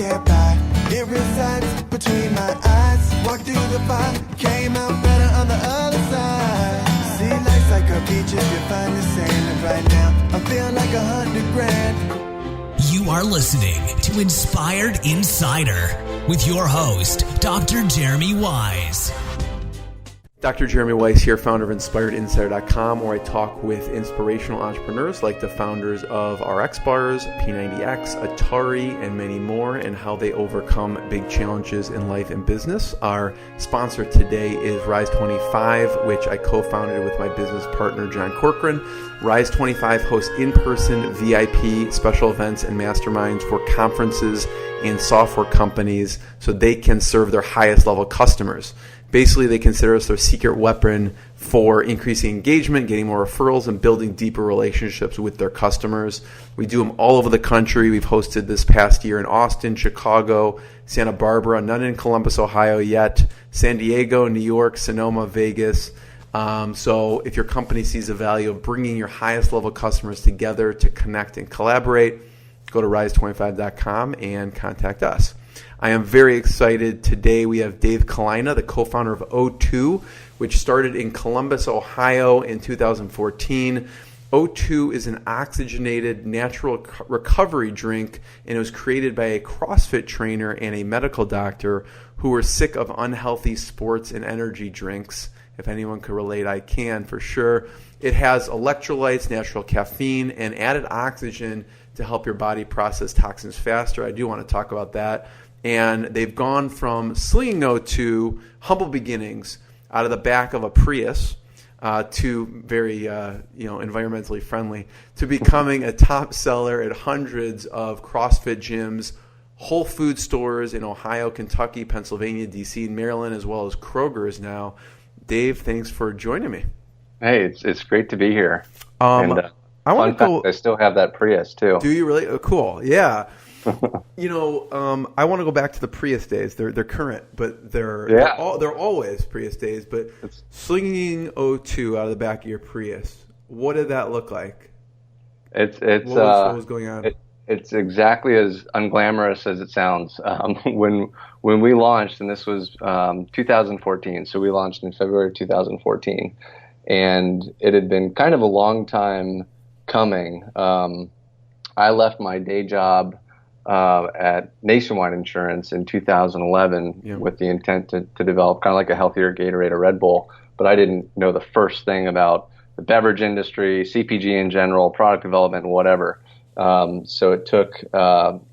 can't buy. It resides between my eyes. Walked through the fire, came out better on the other side. See, life's like a beach if you find the sand. And right now, I feel like 100 grand. You are listening to Inspired Insider with your host, Dr. Jeremy Wise. Dr. Jeremy Weiss here, founder of InspiredInsider.com, where I talk with inspirational entrepreneurs like the founders of RX Bars, P90X, Atari, and many more, and how they overcome big challenges in life and business. Our sponsor today is Rise 25, which I co-founded with my business partner, John Corcoran. Rise 25 hosts in-person VIP special events and masterminds for conferences and software companies so they can serve their highest level customers. Basically, they consider us their secret weapon for increasing engagement, getting more referrals, and building deeper relationships with their customers. We do them all over the country. We've hosted this past year in Austin, Chicago, Santa Barbara, none in Columbus, Ohio yet, San Diego, New York, Sonoma, Vegas. So if your company sees the value of bringing your highest level customers together to connect and collaborate, go to rise25.com and contact us. I am very excited. Today we have Dave Colina, the co-founder of O2, which started in Columbus, Ohio in 2014. O2 is an oxygenated natural recovery drink, and it was created by a CrossFit trainer and a medical doctor who were sick of unhealthy sports and energy drinks. If anyone could relate, I can for sure. It has electrolytes, natural caffeine, and added oxygen to help your body process toxins faster. I do want to talk about that. And they've gone from slinging O2, humble beginnings, out of the back of a Prius, to very environmentally friendly, to becoming a top seller at hundreds of CrossFit gyms, Whole Foods stores in Ohio, Kentucky, Pennsylvania, DC, and Maryland, as well as Krogers now. Dave, thanks for joining me. Hey, it's great to be here. I want to go. I still have that Prius too. Do you really? Oh, cool. Yeah. I want to go back to the Prius days. They're current, but they're always Prius days. But slinging O2 out of the back of your Prius, what did that look like? What was going on? It's exactly as unglamorous as it sounds. When we launched, and this was 2014, so we launched in February of 2014, and it had been kind of a long time coming. I left my day job at Nationwide Insurance in 2011 with the intent to develop kind of like a healthier Gatorade or Red Bull, but I didn't know the first thing about the beverage industry, CPG in general, product development, whatever. So it took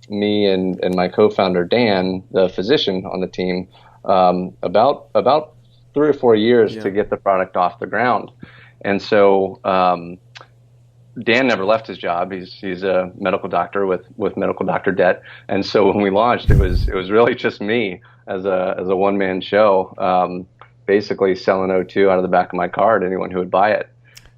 me and my co-founder Dan, the physician on the team, about 3 or 4 years to get the product off the ground. And so Dan never left his job. He's a medical doctor with medical doctor debt. And so when we launched, it was really just me as a one-man show, basically selling O2 out of the back of my car to anyone who would buy it.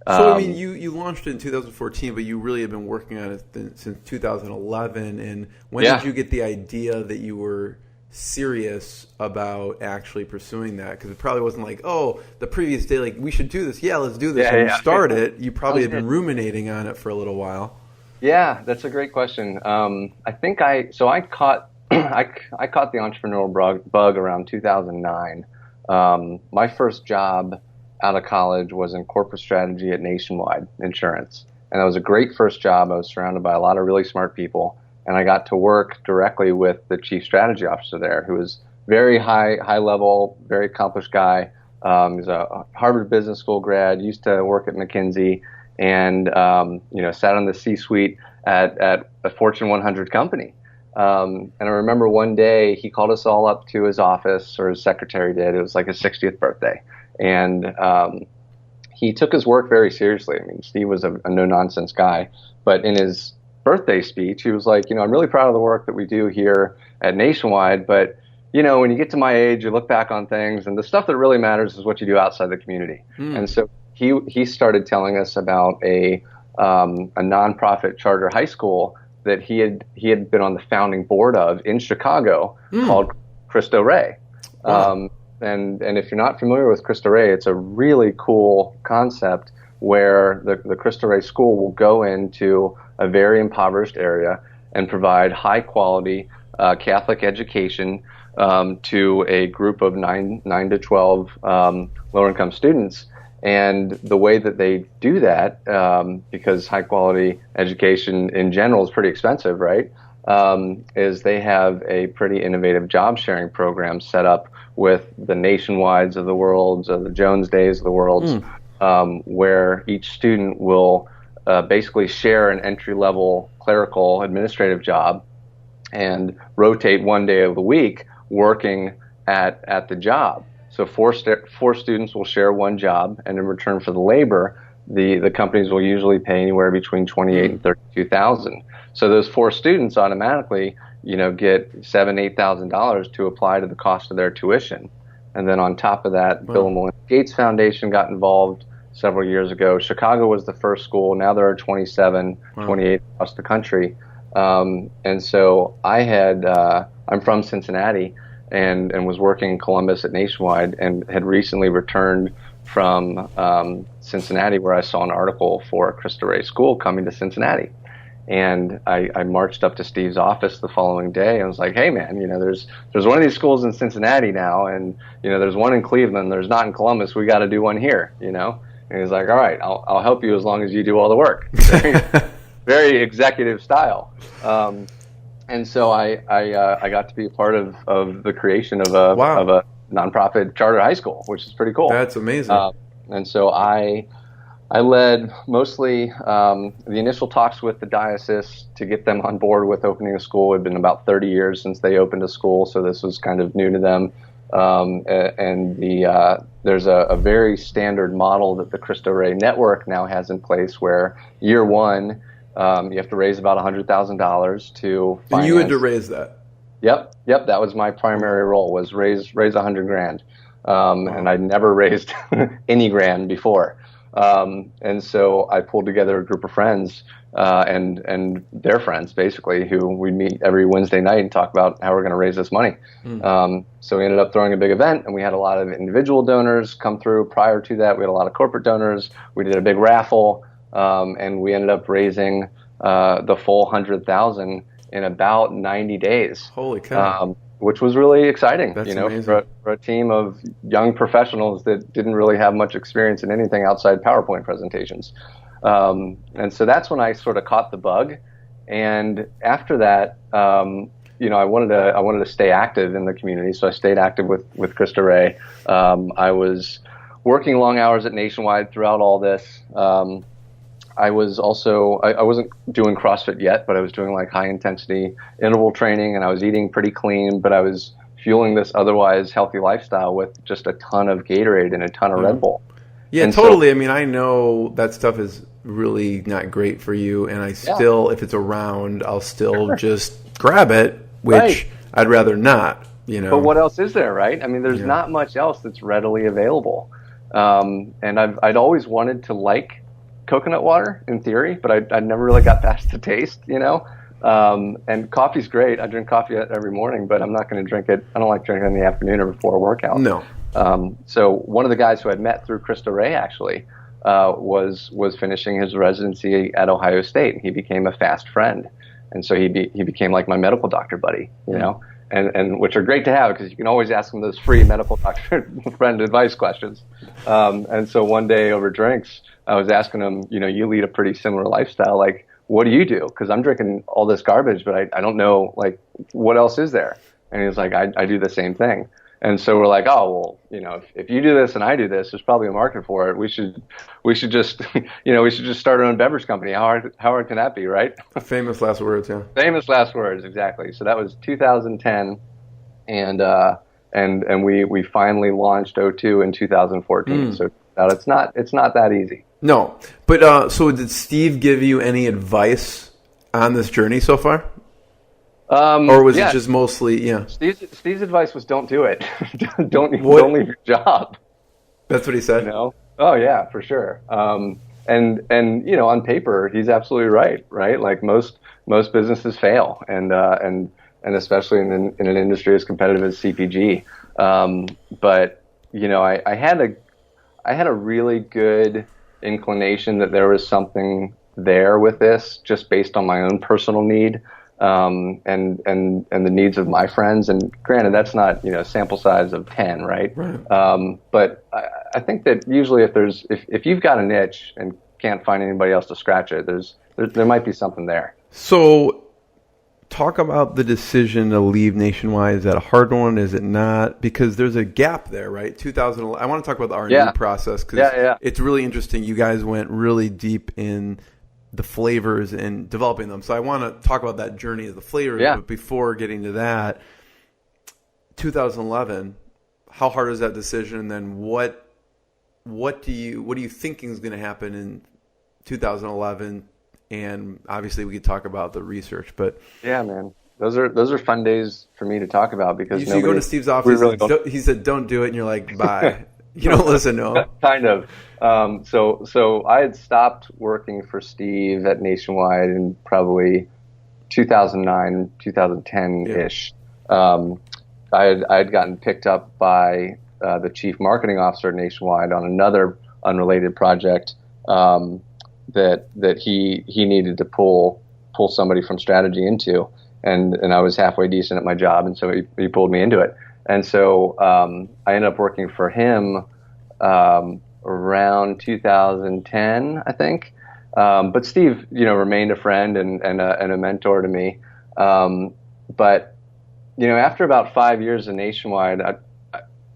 So, I mean, you launched it in 2014, but you really have been working on it since 2011. And when did you get the idea that you were serious about actually pursuing that? Because it probably wasn't like, oh, the previous day, like, we should do this. Yeah, let's do this. When you start it, you probably had been ruminating on it for a little while. Yeah, that's a great question. I think I caught I caught the entrepreneurial bug around 2009. My first job out of college was in corporate strategy at Nationwide Insurance. And that was a great first job. I was surrounded by a lot of really smart people. And I got to work directly with the chief strategy officer there, who was very high level, very accomplished guy. He's a Harvard Business School grad, used to work at McKinsey, and sat on the C-suite at a Fortune 100 company. And I remember one day he called us all up to his office, or his secretary did. It was like his 60th birthday. And he took his work very seriously. I mean, Steve was a no-nonsense guy. But in his birthday speech, he was like, I'm really proud of the work that we do here at Nationwide, but, when you get to my age, you look back on things, and the stuff that really matters is what you do outside the community. And so he started telling us about a nonprofit charter high school that he had been on the founding board of in Chicago called Cristo Rey. Wow. And if you're not familiar with Cristo Rey, it's a really cool concept where the Cristo Rey school will go into a very impoverished area and provide high quality Catholic education to a group of 9 to 12 lower income students. And the way that they do that, because high quality education in general is pretty expensive, right? Is they have a pretty innovative job sharing program set up with the Nationwides of the world, the Jones Days of the world, where each student will basically share an entry-level clerical administrative job and rotate one day of the week working at the job. So four students will share one job, and in return for the labor, the companies will usually pay anywhere between $28,000 and $32,000. So those 4 students automatically, get $7,000-8,000 to apply to the cost of their tuition. And then on top of that, Bill and Melinda Gates Foundation got involved several years ago. Chicago was the first school. Now there are 27, 28 across the country. And so I'm from Cincinnati and was working in Columbus at Nationwide, and had recently returned from Cincinnati, where I saw an article for a Cristo Rey school coming to Cincinnati. And I marched up to Steve's office the following day and was like, hey man, there's one of these schools in Cincinnati now, and there's one in Cleveland, there's not in Columbus, we got to do one here, And he's like, all right, I'll help you as long as you do all the work. Very executive style. And so I got to be a part of the creation of a nonprofit charter high school, which is pretty cool. That's amazing. And so I led mostly the initial talks with the diocese to get them on board with opening a school. It had been about 30 years since they opened a school, so this was kind of new to them. There's a very standard model that the Cristo Rey network now has in place, where year one, you have to raise about $100,000 to finance. And you had to raise that? Yep. That was my primary role, was raise $100,000. And I'd never raised any grand before. And so I pulled together a group of friends, and their friends, basically, who we'd meet every Wednesday night and talk about how we're going to raise this money. So we ended up throwing a big event, and we had a lot of individual donors come through. Prior to that, we had a lot of corporate donors. We did a big raffle, and we ended up raising the full $100,000 in about 90 days. Holy cow. Which was really exciting, That's amazing. for a team of young professionals that didn't really have much experience in anything outside PowerPoint presentations. And so that's when I sort of caught the bug. And after that, I wanted to stay active in the community, so I stayed active with Cristo Rey. I was working long hours at Nationwide throughout all this. I was also, I wasn't doing CrossFit yet, but I was doing like high intensity interval training, and I was eating pretty clean, but I was fueling this otherwise healthy lifestyle with just a ton of Gatorade and a ton of Red Bull. Yeah, and totally. So, I mean, I know that stuff is really not great for you, and I still, if it's around, I'll still just grab it, which I'd rather not, But what else is there, right? I mean, there's not much else that's readily available. And I'd always wanted to like coconut water in theory, but I never really got past the taste, and coffee's great. I drink coffee every morning, but I'm not going to drink it. I don't like drinking it in the afternoon or before a workout. No. So one of the guys who I'd met through Cristo Rey actually was finishing his residency at Ohio State. He became a fast friend, and so he became like my medical doctor buddy, and which are great to have because you can always ask him those free medical doctor friend advice questions. And so one day over drinks, I was asking him, you lead a pretty similar lifestyle. Like, what do you do? Because I'm drinking all this garbage, but I don't know, like, what else is there? And he was like, I do the same thing. And so we're like, oh, well, if you do this and I do this, there's probably a market for it. We should just, we should just start our own beverage company. How hard can that be, right? Famous last words, yeah. Famous last words, exactly. So that was 2010, and we finally launched O2 in 2014. So it's not that easy. No, but so did Steve give you any advice on this journey so far? Or was it just mostly, Steve's advice was don't do it. don't leave your job. That's what he said? Oh yeah, for sure. And on paper, he's absolutely right? Like most businesses fail, and especially in an industry as competitive as CPG. But I had a really good inclination that there was something there with this, just based on my own personal need. and the needs of my friends. And granted, that's not, sample size of 10, right? But I think that usually if you've got a niche and can't find anybody else to scratch it, there might be something there. So talk about the decision to leave Nationwide. Is that a hard one? Is it not? Because there's a gap there, right? 2011. I want to talk about the R&D process because it's really interesting. You guys went really deep in the flavors and developing them. So I want to talk about that journey of the flavors. But before getting to that, 2011, how hard is that decision? And then what do you thinking is going to happen in 2011? And obviously we could talk about the research, but yeah, man, those are fun days for me to talk about because you go to Steve's office. He said, "Don't do it," and you're like, "Bye." You don't listen to him. Kind of. So I had stopped working for Steve at Nationwide in probably 2009, 2010 ish. I had gotten picked up by the chief marketing officer at Nationwide on another unrelated project. That he needed to pull somebody from strategy into, and I was halfway decent at my job, and so he pulled me into it, and so I ended up working for him around 2010, I think. But Steve, remained a friend and a mentor to me. But after about 5 years in Nationwide,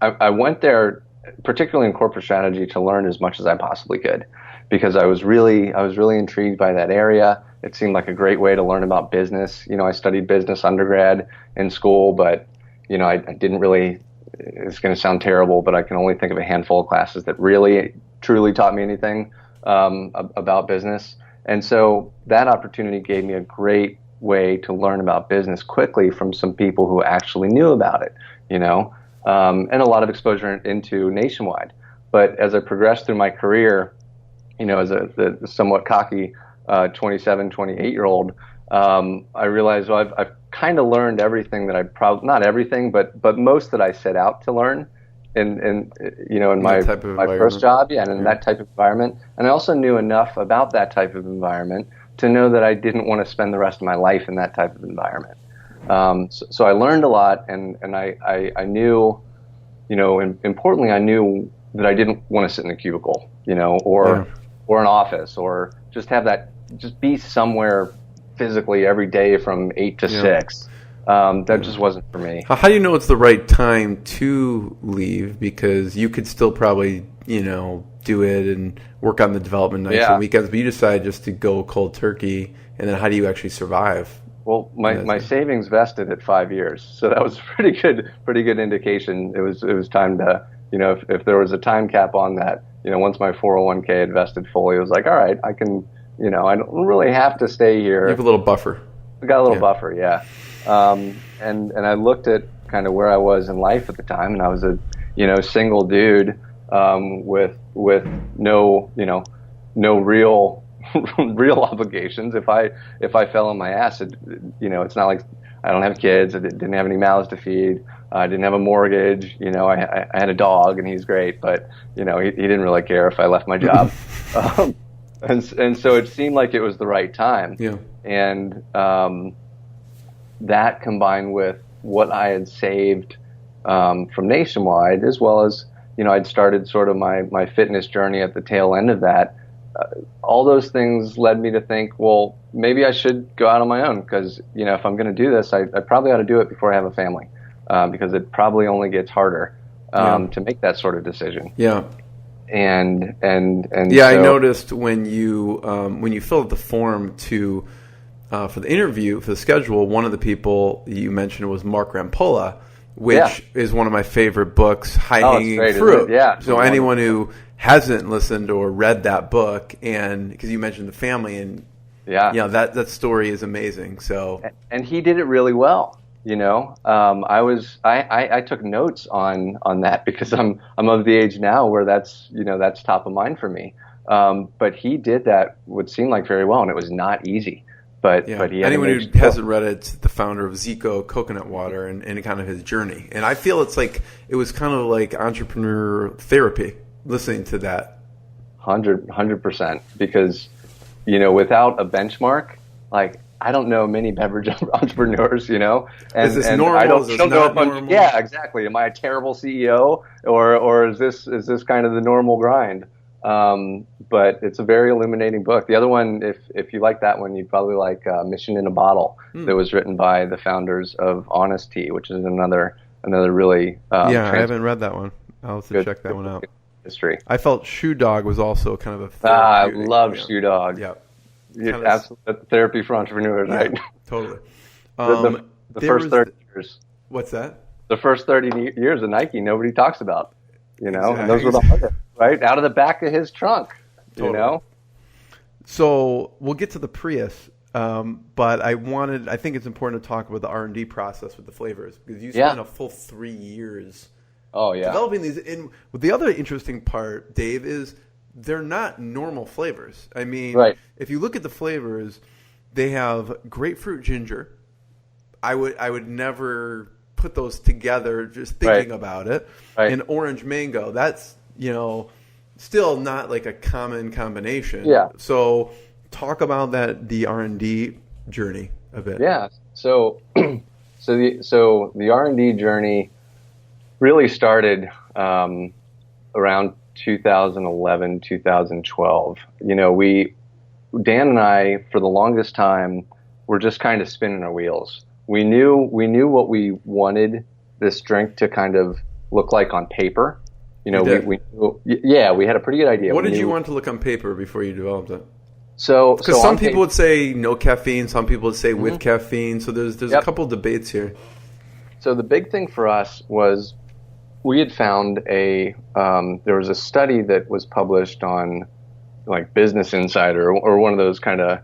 I went there, particularly in corporate strategy, to learn as much as I possibly could. Because I was really intrigued by that area. It seemed like a great way to learn about business. I studied business undergrad in school, but I didn't really. It's going to sound terrible, but I can only think of a handful of classes that really, truly taught me anything about business. And so that opportunity gave me a great way to learn about business quickly from some people who actually knew about it. And a lot of exposure into Nationwide. But as I progressed through my career, as the somewhat cocky 27, 28-year-old, I realized, I've kind of learned everything that not everything, but most that I set out to learn in my first job, and in that type of environment. And I also knew enough about that type of environment to know that I didn't want to spend the rest of my life in that type of environment. So I learned a lot, and I knew, and importantly, I knew that I didn't want to sit in a cubicle, or an office, or just be somewhere physically every day from 8 to 6. That just wasn't for me. How do you know it's the right time to leave? Because you could still probably, do it and work on the development nights and weekends, but you decide just to go cold turkey. And then how do you actually survive? Well, my savings vested at 5 years, so that was pretty good indication. It was time to, if there was a time cap on that, once my 401k had vested fully, it was like, all right, I can, I don't really have to stay here. You have a little buffer. I got a little buffer, yeah. And I looked at kind of where I was in life at the time, and I was a, single dude with no, no real obligations. If I fell on my ass, it's not like I don't have kids. I didn't have any mouths to feed. I didn't have a mortgage. I had a dog, and he's great, but he didn't really care if I left my job. And so it seemed like it was the right time. Yeah. And that combined with what I had saved from Nationwide, as well as I'd started sort of my fitness journey at the tail end of that. All those things led me to think, well, maybe I should go out on my own, because if I'm going to do this, I probably ought to do it before I have a family, because it probably only gets harder to make that sort of decision. Yeah. And yeah, so, I noticed when you filled out the form for the interview, for the schedule, one of the people you mentioned was Mark Rampolla, which is one of my favorite books, High Hanging Fruit. Yeah. So anyone who hasn't listened or read that book, and because you mentioned the family, and that story is amazing. So and he did it really well. I took notes on that because I'm of the age now where that's top of mind for me. But he did that would seem like very well, and it was not easy. But he anyone who hasn't read it, it's the founder of Zico Coconut Water and kind of his journey. And I feel it was kind of like entrepreneur therapy listening to that. 100%, because without a benchmark, like I don't know many beverage entrepreneurs, and, is this and normal? I Is this don't know not normal? Yeah, exactly. Am I a terrible CEO, or is this kind of the normal grind? But it's a very illuminating book. The other one, if you like that one, you'd probably like Mission in a Bottle, that was written by the founders of Honest Tea, which is another really I haven't read that one. I'll have to check that one out. History. I felt Shoe Dog was also kind of a I love Shoe Dog. Yeah. Absolute therapy for entrepreneurs, right? Totally. The first 30 years. What's that? The first 30 years of Nike, nobody talks about, Exactly. and those were the hardest, right? Out of the back of his trunk, Totally. So we'll get to the Prius, but I think it's important to talk about the R&D process with the flavors, because you spent a full 3 years developing these. And the other interesting part, Dave, is they're not normal flavors. I mean, if you look at the flavors, they have grapefruit ginger. I would never put those together just thinking about it. Right. And orange mango, that's, still not like a common combination. Yeah. So talk about the R&D journey a bit. Yeah. So the R&D journey really started around 2011, 2012. Dan and I, for the longest time, were just kind of spinning our wheels. We knew what we wanted this drink to kind of look like on paper. We had a pretty good idea. What did you want to look on paper before you developed it? So some people would say no caffeine, some people would say with caffeine. So there's a couple debates here. So the big thing for us was we had found there was a study that was published on like Business Insider or one of those kind of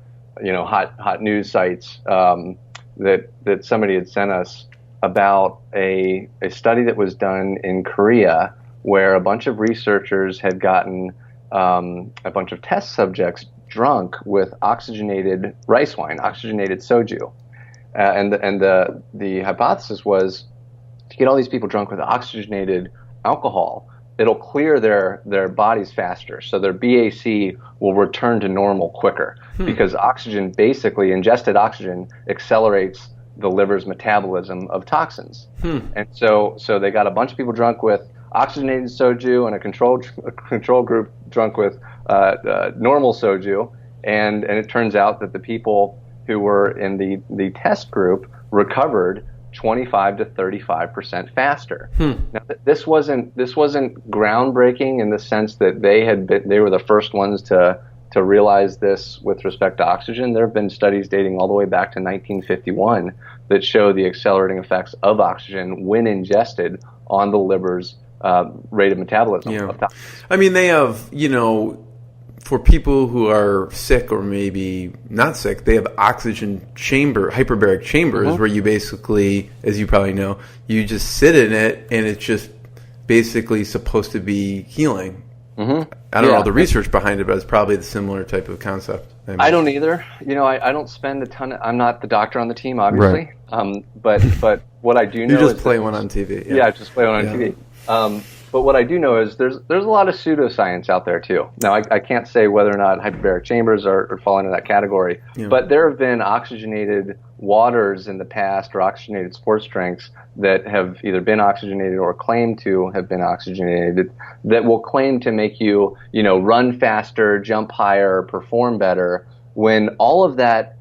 hot news sites that somebody had sent us about a study that was done in Korea, where a bunch of researchers had gotten a bunch of test subjects drunk with oxygenated rice wine, oxygenated soju, and the hypothesis was to get all these people drunk with oxygenated alcohol, it'll clear their bodies faster, so their BAC will return to normal quicker because oxygen, basically ingested oxygen, accelerates the liver's metabolism of toxins. And so they got a bunch of people drunk with oxygenated soju and a control group drunk with normal soju, and it turns out that the people who were in the test group recovered 25 to 35% faster. Now, this wasn't groundbreaking in the sense that they were the first ones to realize this with respect to oxygen. There have been studies dating all the way back to 1951 that show the accelerating effects of oxygen when ingested on the liver's rate of metabolism. Yeah. I mean, they have, for people who are sick or maybe not sick, they have hyperbaric chambers where you basically, as you probably know, you just sit in it and it's just basically supposed to be healing. I don't know the research behind it, but it's probably the similar type of concept. I don't either. I don't spend a ton I'm not the doctor on the team, obviously. Right. But what I do know is... You just play one on TV. Yeah, I just play one on TV. But what I do know is there's a lot of pseudoscience out there too. Now I can't say whether or not hyperbaric chambers are fall into that category, but there have been oxygenated waters in the past or oxygenated sports drinks that have either been oxygenated or claimed to have been oxygenated that will claim to make you run faster, jump higher, perform better. When all of that,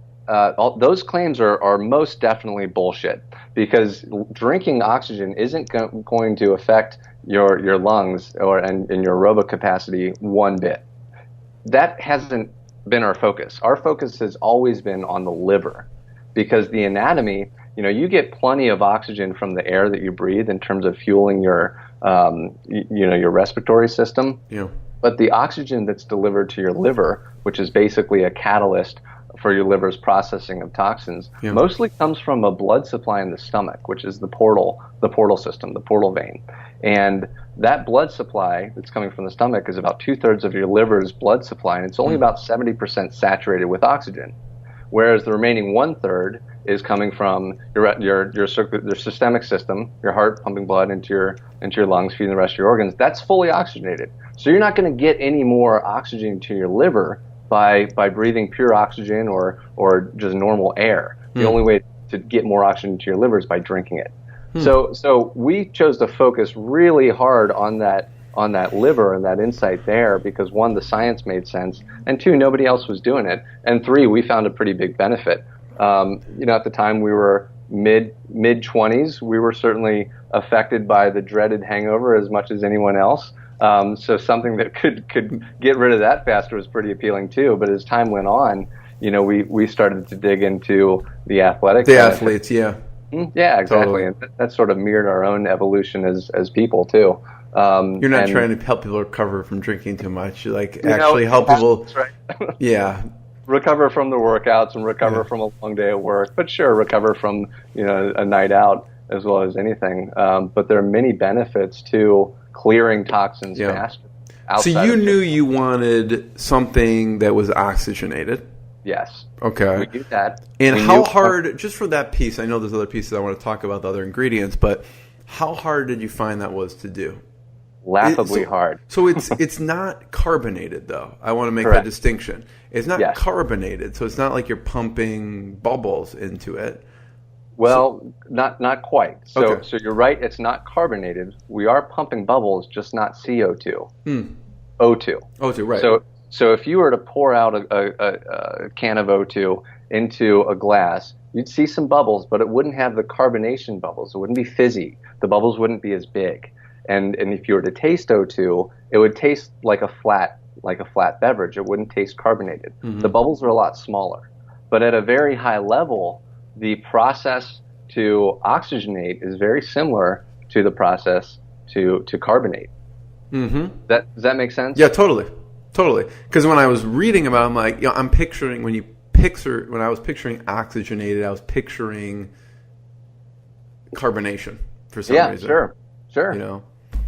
those claims are most definitely bullshit, because drinking oxygen isn't going to affect your lungs and your aerobic capacity one bit. That hasn't been our focus. Our focus has always been on the liver, because the anatomy, you get plenty of oxygen from the air that you breathe in terms of fueling your respiratory system. Yeah. But the oxygen that's delivered to your liver, which is basically a catalyst for your liver's processing of toxins, mostly comes from a blood supply in the stomach, which is the portal system, the portal vein. And that blood supply that's coming from the stomach is about 2/3 of your liver's blood supply, and it's only about 70% saturated with oxygen. Whereas the remaining 1/3 is coming from your systemic system, your heart pumping blood into your lungs, feeding the rest of your organs. That's fully oxygenated. So you're not going to get any more oxygen to your liver by breathing pure oxygen or just normal air. The only way to get more oxygen to your liver is by drinking it. So we chose to focus really hard on that liver and that insight there because, one, the science made sense, and two, nobody else was doing it, and three, we found a pretty big benefit. At the time we were mid-20s, we were certainly affected by the dreaded hangover as much as anyone else. So something that could get rid of that faster was pretty appealing too. But as time went on, we started to dig into the athletes, yeah. Yeah, exactly. Totally. And that sort of mirrored our own evolution as people too. You're not trying to help people recover from drinking too much. You actually help people. Right. Yeah. Recover from the workouts and recover from a long day at work, but sure, recover from a night out as well as anything. But there are many benefits to clearing toxins faster. So you knew you wanted something that was oxygenated. Yes. Okay. We do that. And how hard, just for that piece, I know there's other pieces I want to talk about, the other ingredients, but how hard did you find that was to do? Laughably hard. So it's not carbonated, though. I want to make Correct. that distinction. It's not carbonated, so it's not like you're pumping bubbles into it. Well, not quite. So you're right, it's not carbonated. We are pumping bubbles, just not CO2. O2. O2, right. So if you were to pour out a can of O2 into a glass, you'd see some bubbles, but it wouldn't have the carbonation bubbles. It wouldn't be fizzy. The bubbles wouldn't be as big. And if you were to taste O2, it would taste like a flat beverage. It wouldn't taste carbonated. Mm-hmm. The bubbles are a lot smaller. But at a very high level, the process to oxygenate is very similar to the process to carbonate. Mm-hmm. Does that make sense? Yeah, totally. Because when I was reading about it, I'm like, I'm picturing, when I was picturing oxygenated, I was picturing carbonation for some reason. Yeah, sure.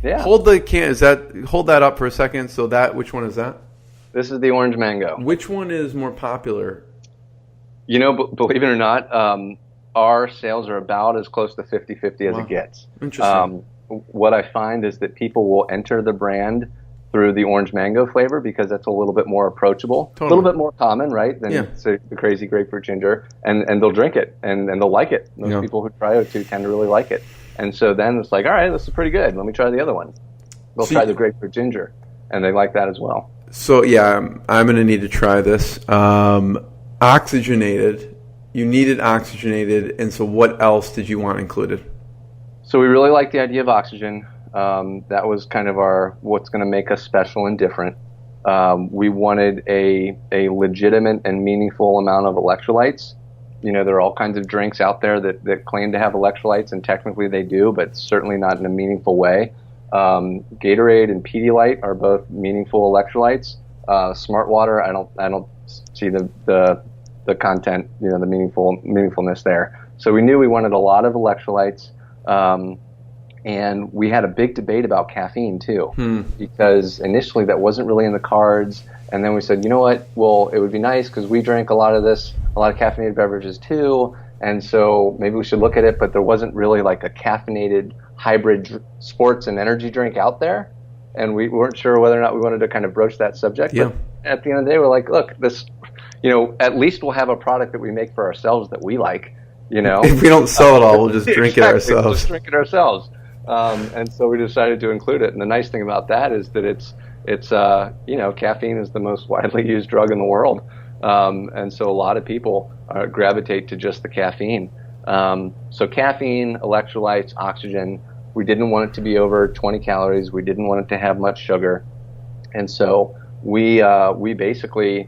Yeah. Hold that up for a second. So which one is that? This is the orange mango. Which one is more popular? Believe it or not, our sales are about as close to 50-50 as it gets. Interesting. What I find is that people will enter the brand through the orange mango flavor because that's a little bit more approachable, a little bit more common, right, than say, the crazy grapefruit ginger, and they'll drink it and they'll like it. Most people who try O2 tend to really like it. And so then it's like, all right, this is pretty good. Let me try the other one. They'll try the grapefruit ginger, and they like that as well. So, I'm going to need to try this. Oxygenated. You needed oxygenated, and so what else did you want included? So we really like the idea of oxygen. That was kind of what's going to make us special and different. We wanted a legitimate and meaningful amount of electrolytes. There are all kinds of drinks out there that claim to have electrolytes, and technically they do, but certainly not in a meaningful way. Gatorade and Pedialyte are both meaningful electrolytes. Smart Water, I don't see the content, the meaningfulness there. So we knew we wanted a lot of electrolytes, and we had a big debate about caffeine too, because initially that wasn't really in the cards. And then we said, you know what? Well, it would be nice because we drank a lot of caffeinated beverages too, and so maybe we should look at it. But there wasn't really like a caffeinated hybrid sports and energy drink out there, and we weren't sure whether or not we wanted to kind of broach that subject. Yeah. But at the end of the day, we're like, look, this, at least we'll have a product that we make for ourselves that we like. If we don't sell it all, we'll just drink it ourselves. We'll just drink it ourselves. And so we decided to include it. And the nice thing about that is that it's caffeine is the most widely used drug in the world. And so a lot of people gravitate to just the caffeine. So caffeine, electrolytes, oxygen, we didn't want it to be over 20 calories. We didn't want it to have much sugar. And so we basically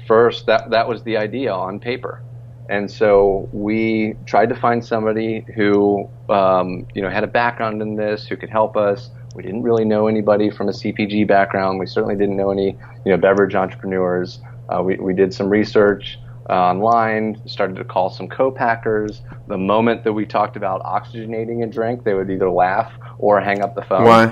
first, that was the idea on paper. And so we tried to find somebody who, had a background in this, who could help us. We didn't really know anybody from a CPG background. We certainly didn't know any, beverage entrepreneurs. We did some research online, started to call some co-packers. The moment that we talked about oxygenating a drink, they would either laugh or hang up the phone. Why?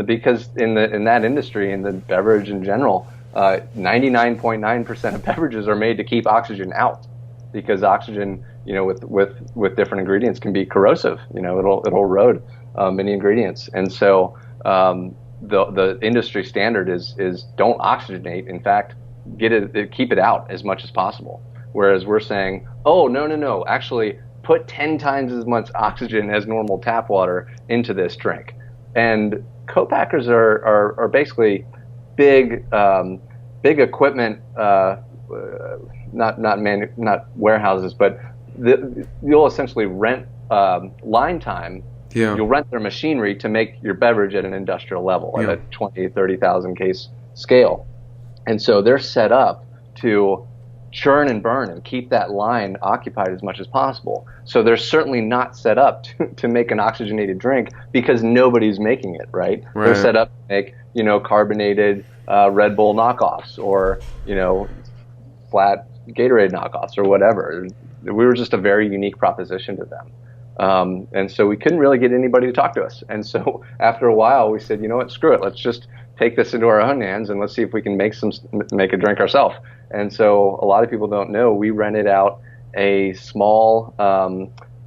Because in that industry, in the beverage in general, 99.9% of beverages are made to keep oxygen out. Because oxygen, with different ingredients can be corrosive. It'll erode many ingredients, and so the industry standard is don't oxygenate. In fact, keep it out as much as possible. Whereas we're saying, oh, no, actually put 10 times as much oxygen as normal tap water into this drink. And co-packers are basically big equipment, not warehouses, but you'll essentially rent line time. Yeah. You'll rent their machinery to make your beverage at an industrial level at a 20, 30,000 case scale. And so they're set up to churn and burn and keep that line occupied as much as possible. So they're certainly not set up to make an oxygenated drink because nobody's making it, right? They're set up to make, carbonated Red Bull knockoffs or, flat Gatorade knockoffs or whatever. We were just a very unique proposition to them. And so we couldn't really get anybody to talk to us. And so after a while, we said, you know what, screw it. Let's just take this into our own hands and let's see if we can make a drink ourselves. And so a lot of people don't know, we rented out a small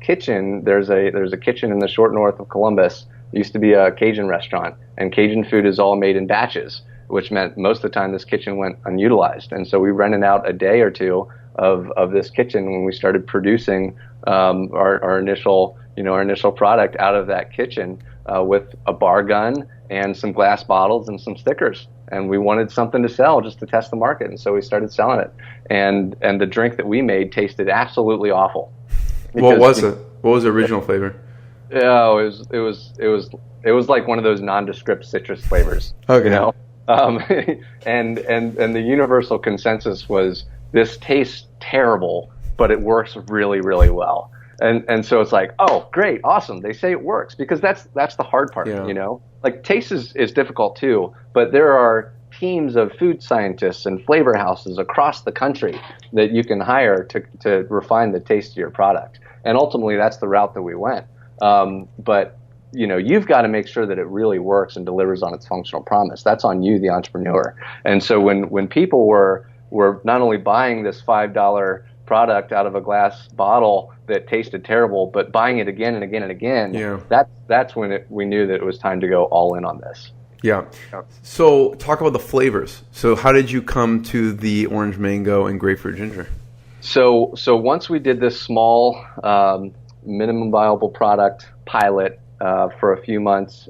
kitchen. There's a kitchen in the short north of Columbus. It used to be a Cajun restaurant, and Cajun food is all made in batches, which meant most of the time this kitchen went unutilized. And so we rented out a day or two of this kitchen when we started producing our initial product out of that kitchen with a bar gun and some glass bottles and some stickers. And we wanted something to sell just to test the market, and so we started selling it. And the drink that we made tasted absolutely awful. What was it? What was the original flavor? Oh, it was like one of those nondescript citrus flavors. Okay. And the universal consensus was, this tastes terrible, but it works really, really well. And so it's like, oh, great, awesome. They say it works, because that's the hard part, Like, taste is difficult too, but there are teams of food scientists and flavor houses across the country that you can hire to refine the taste of your product. And ultimately, that's the route that we went. But you've got to make sure that it really works and delivers on its functional promise. That's on you, the entrepreneur. And so when people were not only buying this $5 product out of a glass bottle that tasted terrible, but buying it again and again and again, that's when we knew that it was time to go all in on this. Yeah. So talk about the flavors. So how did you come to the orange mango and grapefruit ginger? So once we did this small minimum viable product pilot for a few months,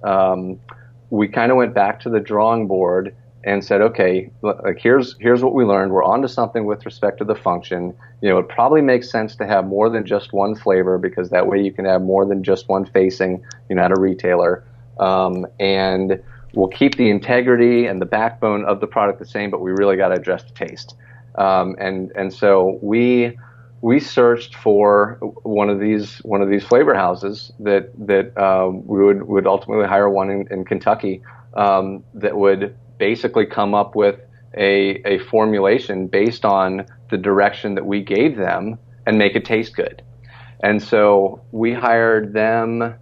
we kind of went back to the drawing board and said, okay, like here's what we learned. We're onto something with respect to the function. It probably makes sense to have more than just one flavor, because that way you can have more than just one facing, at a retailer. And we'll keep the integrity and the backbone of the product the same, but we really got to address the taste. And so we searched for one of these flavor houses that we would ultimately hire one in Kentucky that would basically come up with a formulation based on the direction that we gave them and make it taste good. And so we hired them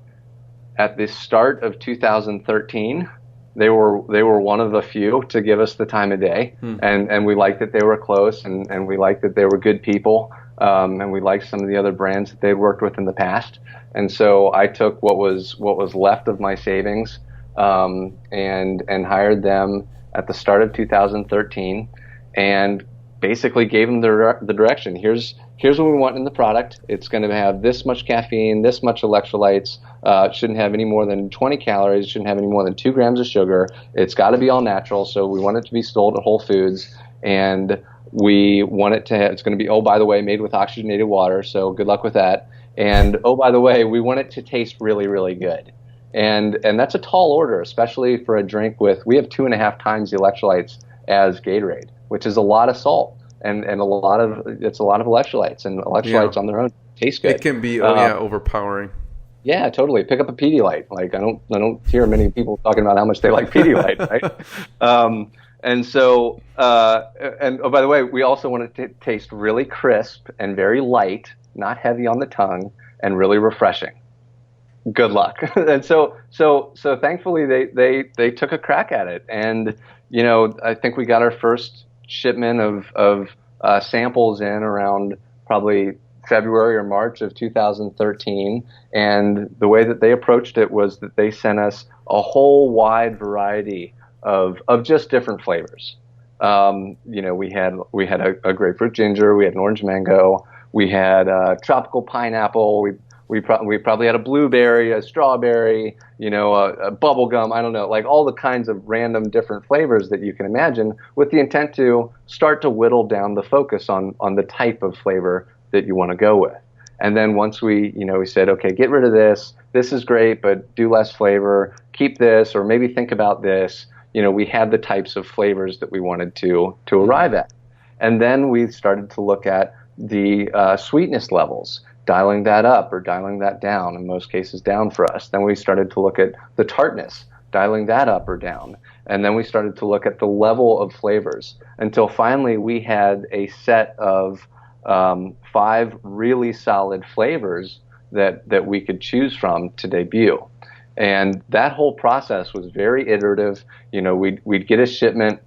at the start of 2013. They were one of the few to give us the time of day, and we liked that they were close, and we liked that they were good people, and we liked some of the other brands that they'd worked with in the past. And so I took what was left of my savings and hired them at the start of 2013, and basically gave them the direction. Here's what we want in the product. It's going to have this much caffeine, this much electrolytes. It shouldn't have any more than 20 calories. It shouldn't have any more than 2 grams of sugar. It's got to be all natural. So we want it to be sold at Whole Foods, and we want it to have, it's going to be, oh, by the way, made with oxygenated water. So good luck with that. And oh, by the way, we want it to taste really, really good. And that's a tall order, especially for a drink we have 2.5 times the electrolytes as Gatorade, which is a lot of salt and it's a lot of electrolytes, and electrolytes on their own taste good. It can be overpowering. Yeah, totally. Pick up a Pedialyte. Like I don't hear many people talking about how much they like Pedialyte, right? And so and oh, by the way, we also want it to taste really crisp and very light, not heavy on the tongue, and really refreshing. Good luck. And so thankfully they took a crack at it, and I think we got our first shipment of samples in around probably February or March of 2013, and the way that they approached it was that they sent us a whole wide variety of just different flavors. We had a grapefruit ginger, we had an orange mango, we had tropical pineapple, we probably had a blueberry, a strawberry, a bubble gum. I don't know, like all the kinds of random different flavors that you can imagine, with the intent to start to whittle down the focus on the type of flavor that you want to go with. And then once we said, okay, get rid of this. This is great, but do less flavor. Keep this, or maybe think about this. We had the types of flavors that we wanted to arrive at. And then we started to look at the sweetness levels, dialing that up or dialing that down, in most cases down for us. Then we started to look at the tartness, dialing that up or down. And then we started to look at the level of flavors, until finally we had a set of 5 really solid flavors that we could choose from to debut. And that whole process was very iterative. We'd get a shipment,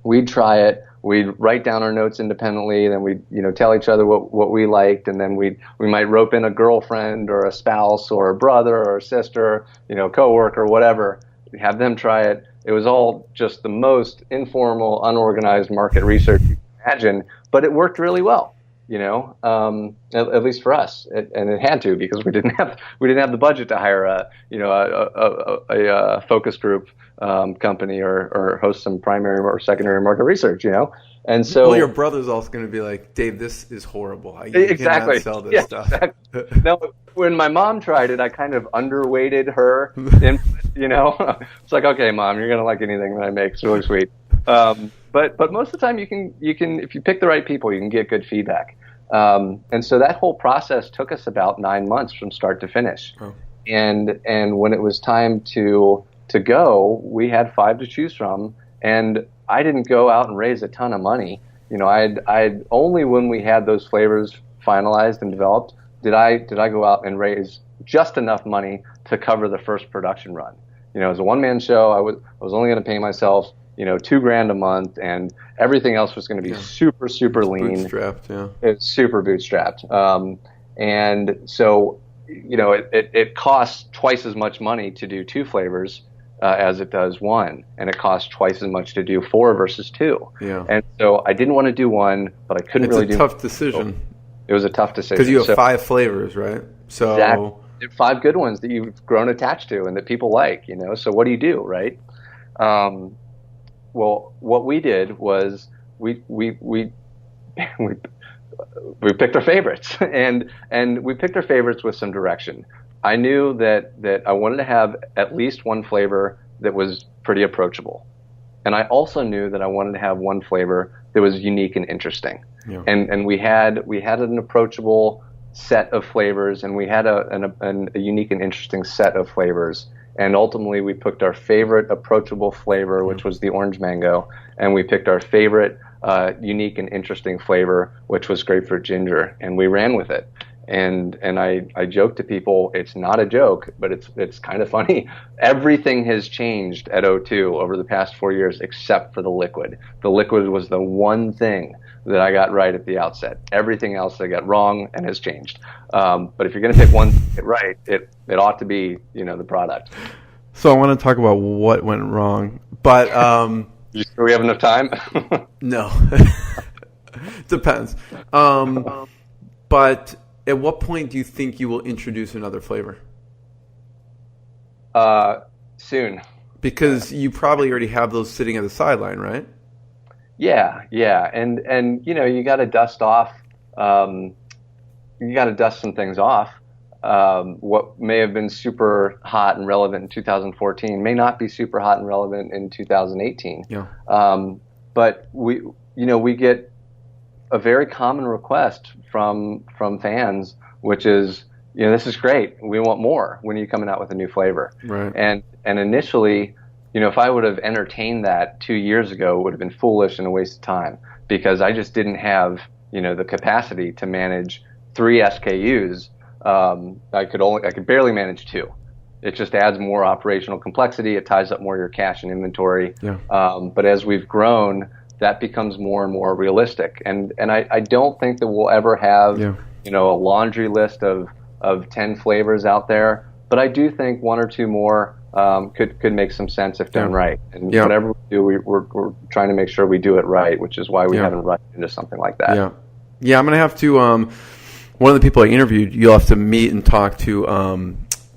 we'd try it, we'd write down our notes independently, then we'd tell each other what we liked, and then we might rope in a girlfriend or a spouse or a brother or a sister, coworker, whatever, have them try it. It was all just the most informal, unorganized market research you can imagine, but it worked really well. At least for us, and it had to, because we didn't have the budget to hire a focus group company or host some primary or secondary market research. And so, well, your brother's also going to be like, Dave, this is horrible. You exactly cannot sell this stuff. Exactly. Now, when my mom tried it, I kind of underweighted her. It's like, okay, Mom, you're going to like anything that I make. It's really sweet. But most of the time you can, if you pick the right people, you can get good feedback. And so that whole process took us about 9 months from start to finish. Oh. And when it was time to go, we had 5 to choose from, and I didn't go out and raise a ton of money. I'd only, when we had those flavors finalized and developed, did I go out and raise just enough money to cover the first production run. As a one-man show, I was only going to pay myself $2,000 a month, and everything else was going to be super, super lean. Bootstrapped, yeah. It's super bootstrapped. And so, it costs twice as much money to do 2 flavors as it does 1. And it costs twice as much to do 4 versus 2. Yeah. And so I didn't want to do 1, but I couldn't really do. It's a tough decision. It was a tough decision. Because you have 5 flavors, right? So exactly. 5 good ones that you've grown attached to and that people like, So what do you do, right? Well, what we did was we picked our favorites, and we picked our favorites with some direction. I knew that I wanted to have at least 1 flavor that was pretty approachable, and I also knew that I wanted to have 1 flavor that was unique and interesting. Yeah. And we had an approachable set of flavors, and we had a unique and interesting set of flavors. And ultimately, we picked our favorite approachable flavor, which was the orange mango, and we picked our favorite unique and interesting flavor, which was grapefruit ginger, and we ran with it. And I joke to people, it's not a joke, but it's kind of funny. Everything has changed at O2 over the past 4 years, except for the liquid. The liquid was the one thing that I got right at the outset. Everything else I got wrong and has changed. But if you're going to pick one thing right, it ought to be the product. So I want to talk about what went wrong, but you sure we have enough time? No, depends. But at what point do you think you will introduce another flavor? Soon, because you probably already have those sitting at the sideline, right? Yeah, and you got to dust off. You got to dust some things off. What may have been super hot and relevant in 2014 may not be super hot and relevant in 2018. Yeah. But we get a very common request from fans, which is, this is great. We want more. When are you coming out with a new flavor? Right. And initially, if I would have entertained that 2 years ago, it would have been foolish and a waste of time, because I just didn't have, the capacity to manage 3 SKUs. I could barely manage 2. It just adds more operational complexity. It ties up more of your cash and inventory. Yeah. But as we've grown, that becomes more and more realistic. And I don't think that we'll ever have, a laundry list of 10 flavors out there. But I do think 1 or 2 more could make some sense if done right. And Yeah. whatever we do, we're trying to make sure we do it right, which is why we haven't rushed into something like that. Yeah. Yeah, I'm going to have to, one of the people I interviewed, you'll have to meet and talk to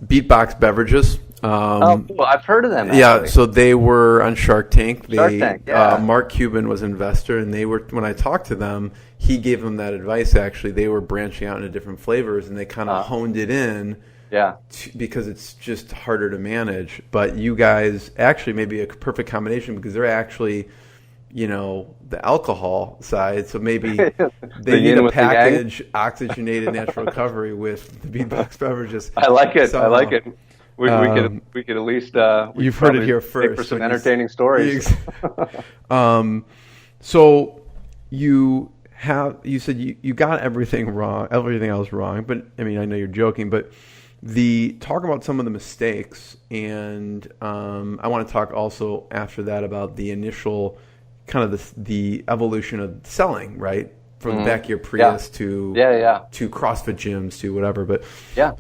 Beatbox Beverages. Cool. I've heard of them, actually. Yeah, so they were on Shark Tank. Shark Tank, yeah. Mark Cuban was an investor, and they were, when I talked to them, he gave them that advice, actually. They were branching out into different flavors, and they kind of honed it in. Yeah. Because it's just harder to manage. But you guys actually may be a perfect combination because they're actually, the alcohol side. So maybe they need to package Oxygenated Natural Recovery with the Beatbox Beverages. I like it. Somehow. I like it. We could at least you've heard it here first for some entertaining stories. So you said you got everything wrong, everything else wrong. But I mean, I know you're joking, but talk about some of the mistakes, and I want to talk also after that about the initial kind of the evolution of selling, right? From the back of your Prius to CrossFit gyms to whatever. But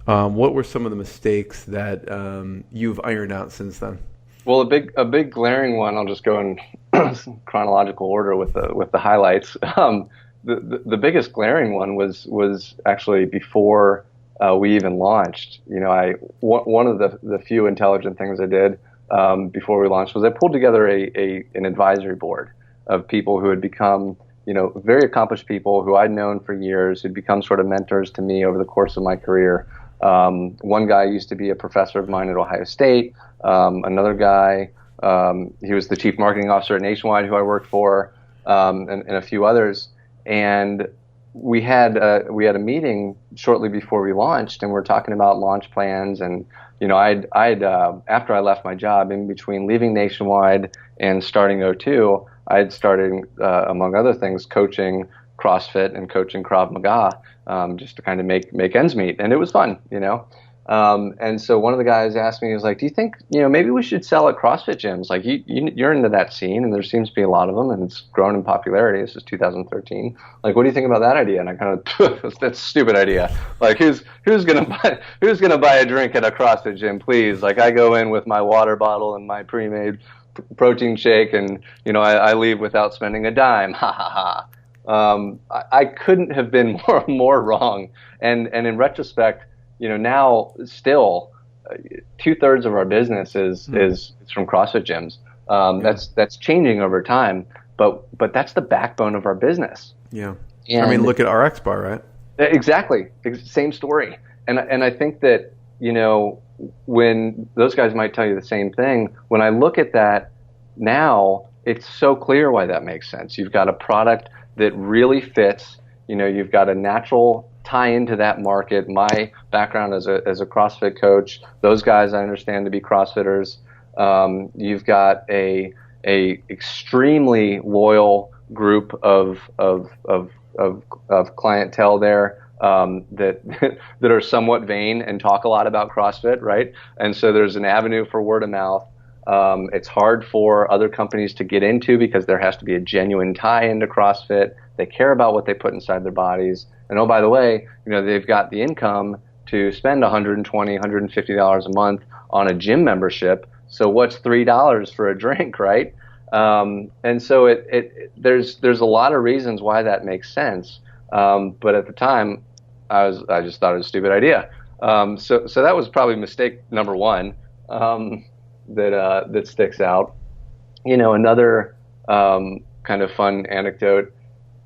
what were some of the mistakes that you've ironed out since then? Well, a big glaring one. I'll just go in chronological order with the highlights. The biggest glaring one was actually before we even launched. One of the few intelligent things I did before we launched was I pulled together an advisory board of people who had become very accomplished people who I'd known for years, who'd become sort of mentors to me over the course of my career. One guy used to be a professor of mine at Ohio State. Another guy, he was the chief marketing officer at Nationwide, who I worked for, and a few others. And we had a meeting shortly before we launched, and we're talking about launch plans. And I'd after I left my job, in between leaving Nationwide and starting O2, I had started, among other things, coaching CrossFit and coaching Krav Maga, just to kind of make ends meet, and it was fun, And so one of the guys asked me, he was like, "Do you think, maybe we should sell at CrossFit gyms? Like, you're into that scene, and there seems to be a lot of them, and it's grown in popularity. This is 2013. Like, what do you think about that idea?" And I kind of, that's a stupid idea. Like, who's gonna buy a drink at a CrossFit gym, please? Like, I go in with my water bottle and my pre-made protein shake, and I leave without spending a dime. Ha ha ha. I couldn't have been more wrong. And in retrospect, now still 2/3 of our business is from CrossFit gyms. That's changing over time, but that's the backbone of our business. Yeah. And I mean, look at RX Bar, right? Exactly. Same story. And I think that, when those guys might tell you the same thing, when I look at that now, it's so clear why that makes sense. You've got a product that really fits, you've got a natural tie into that market. My background as a CrossFit coach, those guys I understand to be CrossFitters. You've got a extremely loyal group of clientele there. That are somewhat vain and talk a lot about CrossFit, right? And so there's an avenue for word of mouth. It's hard for other companies to get into because there has to be a genuine tie into CrossFit. They care about what they put inside their bodies. And oh, by the way, they've got the income to spend $120, $150 a month on a gym membership. So what's $3 for a drink, right? And so there's a lot of reasons why that makes sense. But at the time, I just thought it was a stupid idea. So that was probably mistake number one that sticks out. Another kind of fun anecdote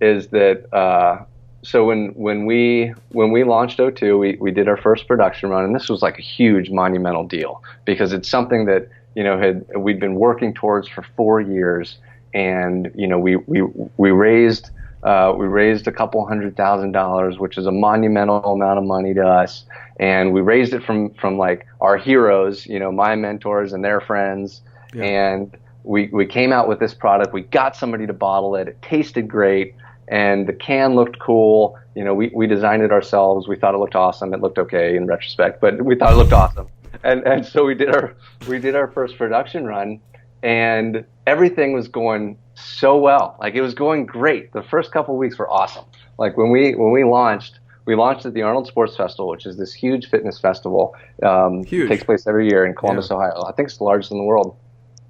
is that so when we launched O2, we did our first production run, and this was like a huge monumental deal because it's something that we'd been working towards for 4 years, and we raised a couple $100,000, which is a monumental amount of money to us. And we raised it from like our heroes, my mentors and their friends. Yeah. And we came out with this product. We got somebody to bottle it. It tasted great. And the can looked cool. We designed it ourselves. We thought it looked awesome. It looked okay in retrospect, but we thought it looked awesome. And so we did our first production run, and everything was going so well. Like, it was going great. The first couple of weeks were awesome. Like when we launched, we launched at the Arnold Sports Festival, which is this huge fitness festival. Huge. It takes place every year in Columbus, Ohio. I think it's the largest in the world.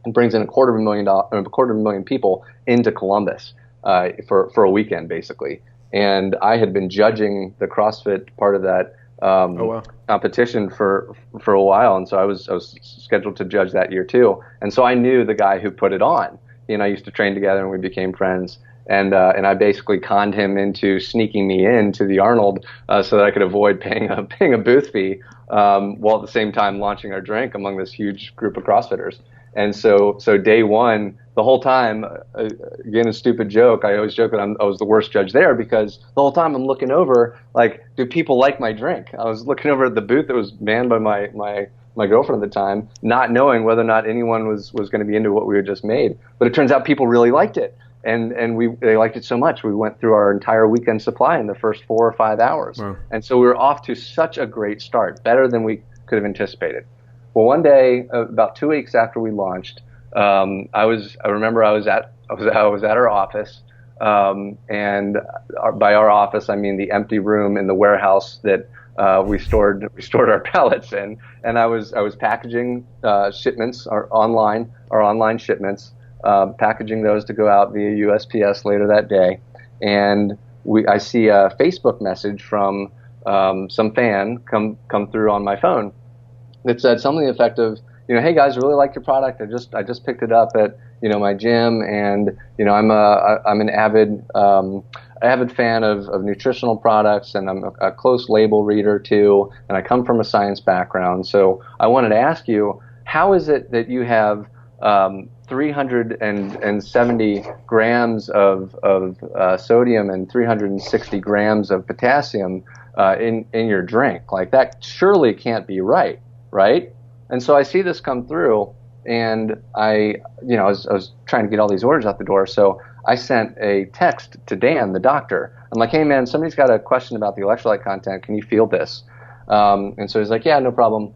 It brings in a quarter of a million people into Columbus for a weekend, basically. And I had been judging the CrossFit part of that competition for a while, and so I was scheduled to judge that year too. And so I knew the guy who put it on. He and I used to train together, and we became friends. And I basically conned him into sneaking me into the Arnold so that I could avoid paying a booth fee while at the same time launching our drink among this huge group of CrossFitters. And so day one, the whole time, again, a stupid joke. I always joke that I was the worst judge there because the whole time I'm looking over, like, do people like my drink? I was looking over at the booth that was manned by my girlfriend at the time, not knowing whether or not anyone was going to be into what we had just made. But it turns out people really liked it. And they liked it so much, we went through our entire weekend supply in the first 4 or 5 hours. Wow. And so we were off to such a great start, better than we could have anticipated. Well, one day, about 2 weeks after we launched, I remember I was at our office, and by our office I mean the empty room in the warehouse that we stored our pallets in, and I was packaging shipments, our online shipments. Packaging those to go out via USPS later that day, and I see a Facebook message from some fan come through on my phone that said something to the effect of, hey guys, I really like your product. I just picked it up at my gym, and I'm an avid fan of nutritional products, and I'm a close label reader too, and I come from a science background. So I wanted to ask you, how is it that you have 370 grams of sodium and 360 grams of potassium in your drink? Like, that surely can't be right? And so I see this come through, and I was trying to get all these orders out the door, so I sent a text to Dan, the doctor. I'm like, hey man, somebody's got a question about the electrolyte content. Can you field this? And so he's like, yeah, no problem.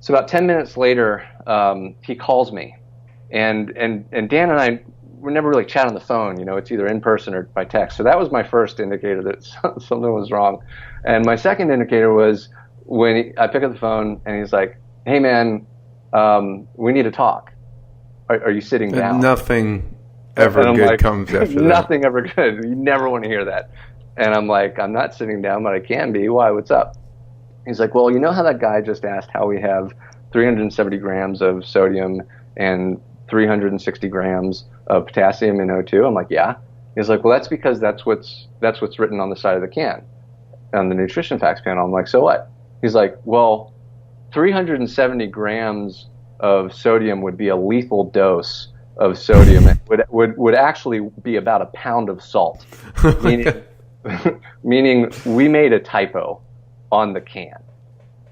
So about 10 minutes later, he calls me, and Dan and I we never really chat on the phone. It's either in person or by text. So that was my first indicator that something was wrong. And my second indicator was when I pick up the phone and he's like, hey man, we need to talk. Are you sitting down? Nothing ever good comes after that. Nothing ever good. You never want to hear that. And I'm like, I'm not sitting down, but I can be. Why? What's up? He's like, well, you know how that guy just asked how we have 370 grams of sodium and 360 grams of potassium in O2? I'm like, yeah. He's like, well, that's because that's what's written on the side of the can, on the nutrition facts panel. I'm like, so what? He's like, well, 370 grams of sodium would be a lethal dose of sodium. It would actually be about a pound of salt, meaning we made a typo on the can.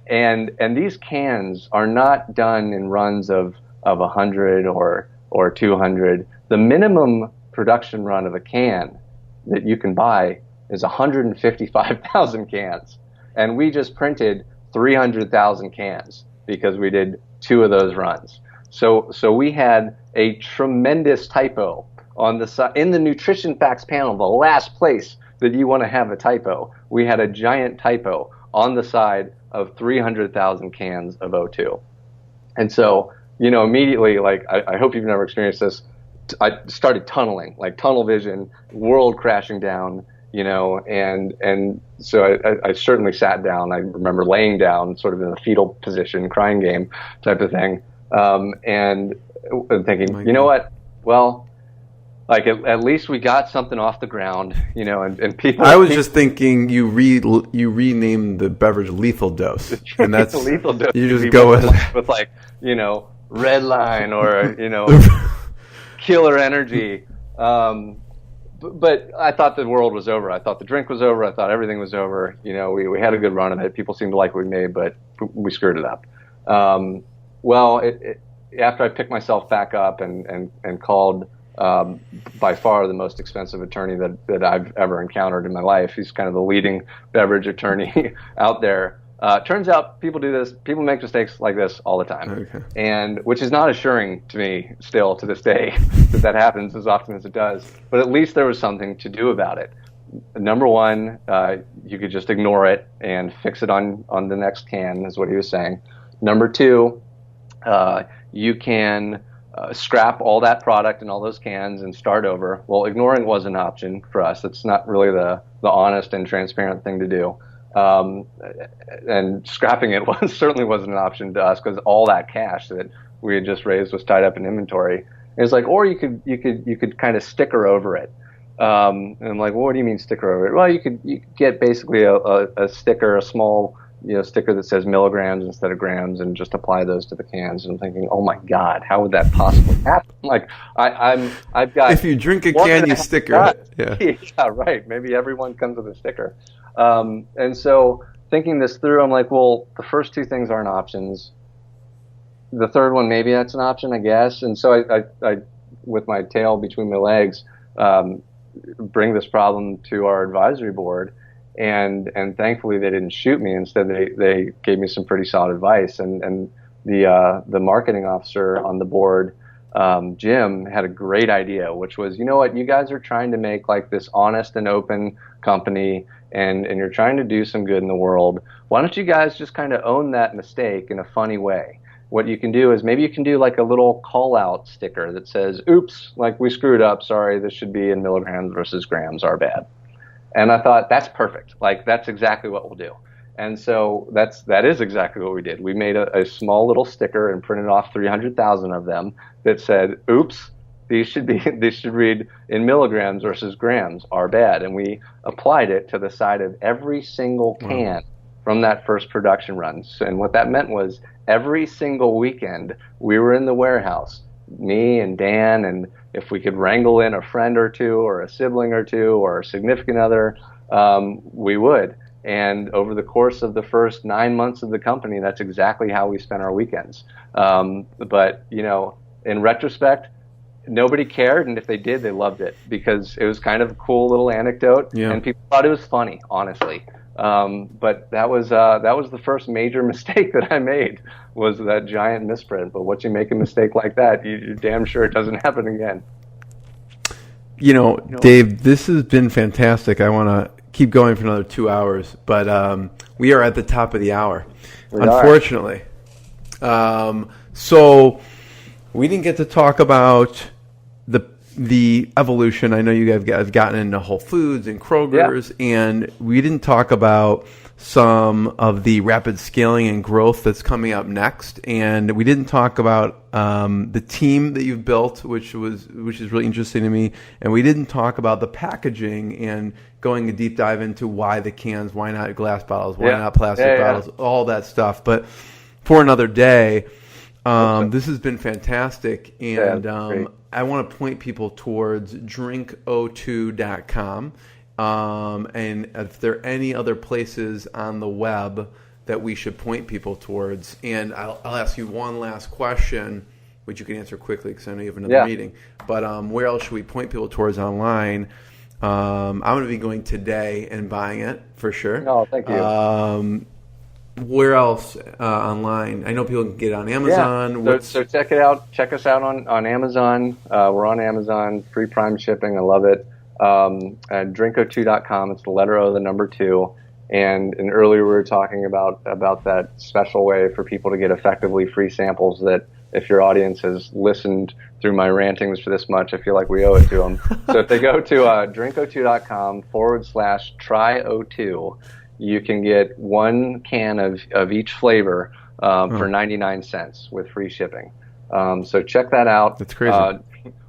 And these cans are not done in runs of 100 or 200. The minimum production run of a can that you can buy is 155,000 cans. And we just printed 300,000 cans because we did 2 of those runs. So we had a tremendous typo on the side in the nutrition facts panel, the last place that you want to have a typo. We had a giant typo on the side of 300,000 cans of O2. And so, immediately, like, I hope you've never experienced this. I started tunneling, like tunnel vision, world crashing down, and so I certainly sat down. I remember laying down sort of in a fetal position, crying game type of thing, and thinking, you know what? Well, like at least we got something off the ground, and people. I was just thinking you renamed the beverage Lethal Dose, and that's Lethal Dose. You just go with like Red Line or Killer Energy. But I thought the world was over. I thought the drink was over. I thought everything was over. We had a good run of it. People seemed to like what we made, but we screwed it up. After I picked myself back up and called by far the most expensive attorney that I've ever encountered in my life. He's kind of the leading beverage attorney out there. Turns out people do this. People make mistakes like this all the time, and which is not assuring to me still to this day that happens as often as it does. But at least there was something to do about it. number one, you could just ignore it and fix it on the next can, is what he was saying. Number two, you can scrap all that product and all those cans and start over. Well, ignoring was an option for us. It's not really the honest and transparent thing to do. And scrapping it certainly wasn't an option to us, because all that cash that we had just raised was tied up in inventory. And it's like, or you could kind of sticker over it. And I'm like, well, what do you mean sticker over it? Well, you could get basically a sticker, a small sticker that says milligrams instead of grams, and just apply those to the cans. And I'm thinking, oh my God, how would that possibly happen? Like, I've got. If you drink a can, you sticker it. Yeah, right. Maybe everyone comes with a sticker. And so thinking this through, I'm like, well, the first two things aren't options. The third one, maybe that's an option, I guess. And so I with my tail between my legs, bring this problem to our advisory board, and thankfully they didn't shoot me. Instead, they gave me some pretty solid advice. And the marketing officer on the board, Jim, had a great idea, which was, you know what, you guys are trying to make like this honest and open company, and you're trying to do some good in the world. Why don't you guys just kind of own that mistake in a funny way? What you can do is maybe you can do like a little call out sticker that says, oops, like we screwed up. Sorry, this should be in milligrams versus grams, our bad. And I thought, that's perfect. Like, that's exactly what we'll do. And so that is exactly what we did. We made a small little sticker and printed off 300,000 of them that said, oops, these should read in milligrams versus grams, our bad. And we applied it to the side of every single can from that first production run. And what that meant was every single weekend we were in the warehouse, me and Dan, and if we could wrangle in a friend or two or a sibling or two or a significant other, we would. And over the course of the first 9 months of the company, that's exactly how we spent our weekends. But, in retrospect, nobody cared, and if they did, they loved it, because it was kind of a cool little anecdote, and people thought it was funny, honestly. But that was the first major mistake that I made, was that giant misprint. But once you make a mistake like that, you're damn sure it doesn't happen again. Dave, this has been fantastic. I want to keep going for another 2 hours, but we are at the top of the hour, unfortunately. So we didn't get to talk about the evolution. I know you guys have gotten into Whole Foods and Krogers, and we didn't talk about some of the rapid scaling and growth that's coming up next. And we didn't talk about the team that you've built, which is really interesting to me. And we didn't talk about the packaging and going a deep dive into why the cans, why not glass bottles, why not plastic bottles, all that stuff. But for another day, this has been fantastic. And I want to point people towards DrinkO2.com. And if there are any other places on the web that we should point people towards. And I'll ask you one last question, which you can answer quickly because I know you have another meeting. But where else should we point people towards online? I'm going to be going today and buying it for sure. Oh, thank you. Where else online? I know people can get it on Amazon. Yeah. So check it out. Check us out on Amazon. We're on Amazon, free Prime shipping. I love it. At DrinkO2.com. It's the letter O, the number 2. And earlier we were talking about that special way for people to get effectively free samples that, if your audience has listened through my rantings for this much, I feel like we owe it to them. So if they go to DrinkO2.com/try02, you can get 1 can of each flavor for 99 cents with free shipping. So check that out. That's crazy.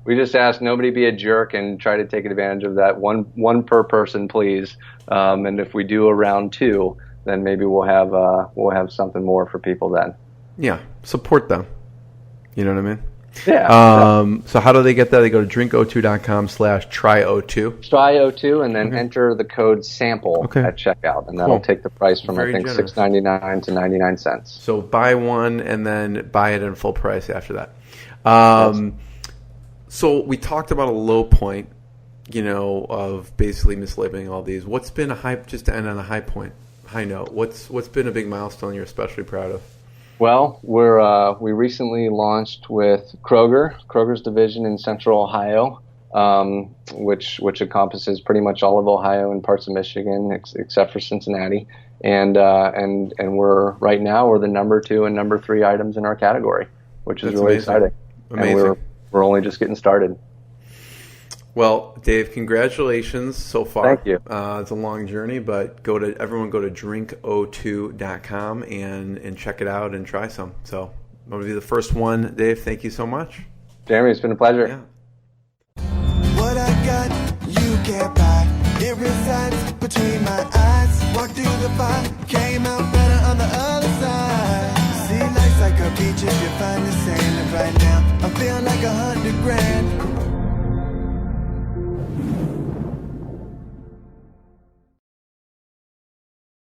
We just ask nobody be a jerk and try to take advantage of that. One per person, please. And if we do a round 2, then maybe we'll have something more for people then. Yeah, support them. You know what I mean? Yeah. So how do they get that? They go to DrinkO2.com/try02. Try02, and then enter the code SAMPLE at checkout, and that'll take the price from $6.99 to 99 cents. So buy one and then buy it in full price after that. So we talked about a low point, of basically mislabeling all these. What's been a high, just to end on a high note? What's been a big milestone you're especially proud of? Well, we recently launched with Kroger's division in Central Ohio. which encompasses pretty much all of Ohio and parts of Michigan, except for Cincinnati. And we're right now we're the number 2 and number 3 items in our category, which is That's really amazing. exciting. Amazing. And we're only just getting started. Well, Dave, congratulations so far. Thank you. It's a long journey, but everyone go to DrinkO2.com and check it out and try some. So I'm going to be the first one. Dave, thank you so much. Jeremy, it's been a pleasure. Yeah. What I got, you can't buy. It resides between my eyes. Walked through the fire, came out better on the other side. See, life's like a beach if you find the sand. And right now, I'm feeling like $100 grand.